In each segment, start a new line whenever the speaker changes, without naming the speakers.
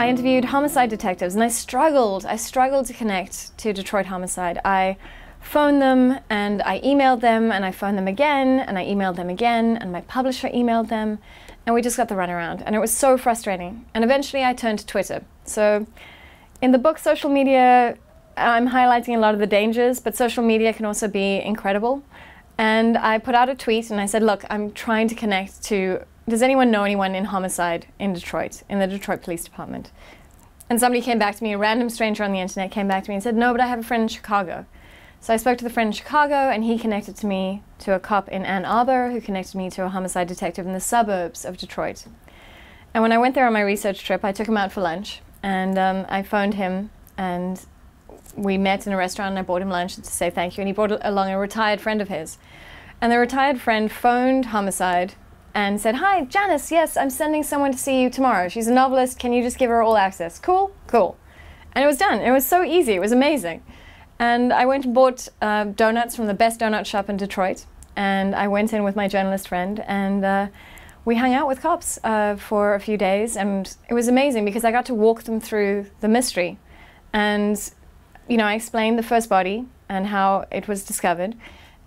I interviewed homicide detectives, and I struggled to connect to Detroit homicide. I phoned them, and I emailed them, and I phoned them again, and I emailed them again, and my publisher emailed them, and we just got the runaround, and it was so frustrating. And eventually I turned to Twitter. So in the book, social media, I'm highlighting a lot of the dangers, but social media can also be incredible. And I put out a tweet, and I said, look, I'm trying to connect to, does anyone know anyone in homicide in Detroit, in the Detroit Police Department? And somebody came back to me, a random stranger on the internet came back to me and said, no, but I have a friend in Chicago. So I spoke to the friend in Chicago, and he connected to me to a cop in Ann Arbor, who connected me to a homicide detective in the suburbs of Detroit. And when I went there on my research trip, I took him out for lunch, and I phoned him, and we met in a restaurant, and I bought him lunch to say thank you, and he brought along a retired friend of his. And the retired friend phoned homicide and said, hi, Janice, yes, I'm sending someone to see you tomorrow. She's a novelist, can you just give her all access? Cool? Cool. And it was done. It was so easy, it was amazing. And I went and bought donuts from the best donut shop in Detroit, and I went in with my journalist friend, and we hung out with cops for a few days, and it was amazing because I got to walk them through the mystery. And you know, I explained the first body and how it was discovered.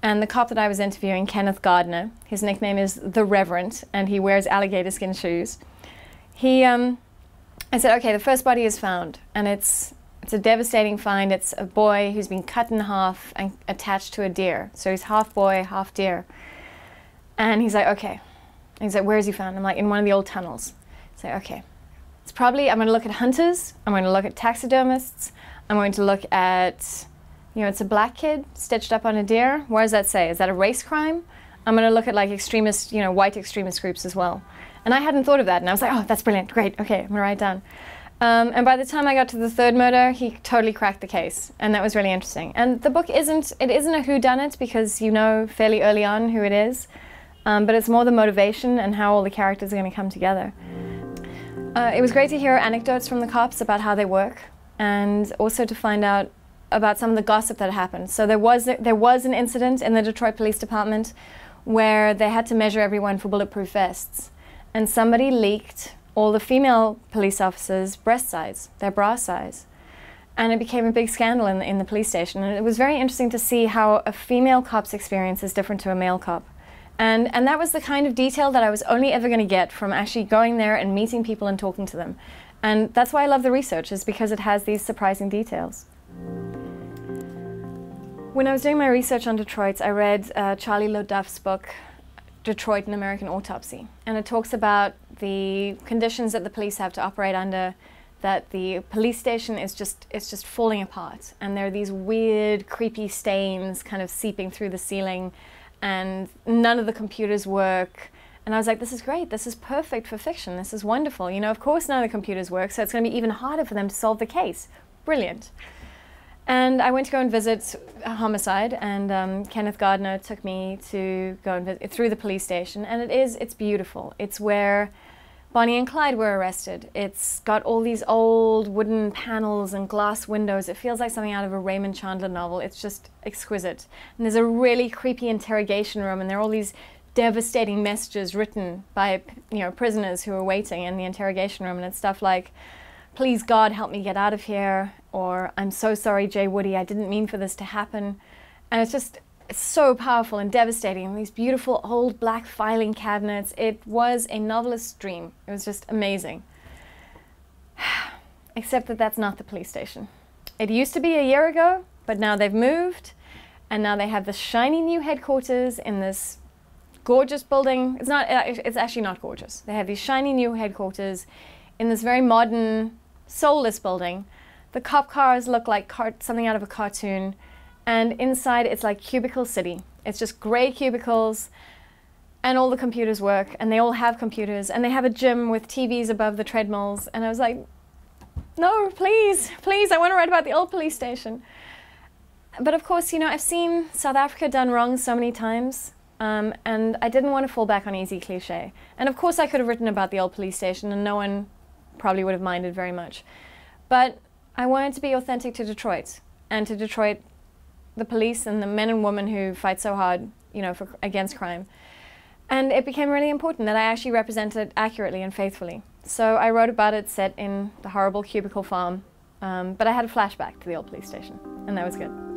And the cop that I was interviewing, Kenneth Gardner, his nickname is The Reverend, and he wears alligator skin shoes. I said, okay, the first body is found, and it's a devastating find. It's a boy who's been cut in half and attached to a deer. So he's half boy, half deer. And he's like, okay. And he's like, where is he found? I'm like, in one of the old tunnels. He's like, okay. It's probably, I'm going to look at hunters. I'm going to look at taxidermists. I'm going to look at, you know, it's a black kid stitched up on a deer. What does that say? Is that a race crime? I'm going to look at like extremist, you know, white extremist groups as well. And I hadn't thought of that. And I was like, oh, that's brilliant. Great. Okay, I'm going to write it down. And by the time I got to the third murder, he totally cracked the case. And that was really interesting. And the book isn't a whodunit because you know fairly early on who it is. But it's more the motivation and how all the characters are going to come together. It was great to hear anecdotes from the cops about how they work, and also to find out about some of the gossip that happened. So there was an incident in the Detroit Police Department where they had to measure everyone for bulletproof vests. And somebody leaked all the female police officers' breast size, their bra size. And it became a big scandal in the police station. And it was very interesting to see how a female cop's experience is different to a male cop. And that was the kind of detail that I was only ever going to get from actually going there and meeting people and talking to them. And that's why I love the research, is because it has these surprising details. When I was doing my research on Detroit, I read Charlie Loduff's book, Detroit, an American Autopsy. And it talks about the conditions that the police have to operate under, that the police station is just falling apart. And there are these weird, creepy stains kind of seeping through the ceiling, and none of the computers work. And I was like, this is great, this is perfect for fiction, this is wonderful. You know, of course none of the computers work, so it's going to be even harder for them to solve the case. Brilliant. And I went to go and visit a homicide, and Kenneth Gardner took me to go and visit through the police station, and it's beautiful. It's where Bonnie and Clyde were arrested. It's got all these old wooden panels and glass windows. It feels like something out of a Raymond Chandler novel. It's just exquisite. And there's a really creepy interrogation room, and there are all these devastating messages written by, you know, prisoners who are waiting in the interrogation room, and it's stuff like, please God help me get out of here, or I'm so sorry Jay Woody, I didn't mean for this to happen. And it's so powerful and devastating, and these beautiful old black filing cabinets. It was a novelist's dream. It was just amazing. Except that that's not the police station. It used to be a year ago, but now they've moved, and now they have this shiny new headquarters in this gorgeous building. It's actually not gorgeous. They have these shiny new headquarters in this very modern, soulless building. The cop cars look like something out of a cartoon, and inside it's like Cubicle City. It's just gray cubicles, and all the computers work, and they all have computers, and they have a gym with TVs above the treadmills. And I was like, no, please, please, I want to write about the old police station. But of course, you know, I've seen South Africa done wrong so many times. And I didn't want to fall back on easy cliche. And of course I could have written about the old police station, and no one probably would have minded very much. But I wanted to be authentic to Detroit, and to Detroit, the police and the men and women who fight so hard, you know, against crime. And it became really important that I actually represent it accurately and faithfully. So I wrote about it set in the horrible cubicle farm, but I had a flashback to the old police station, and that was good.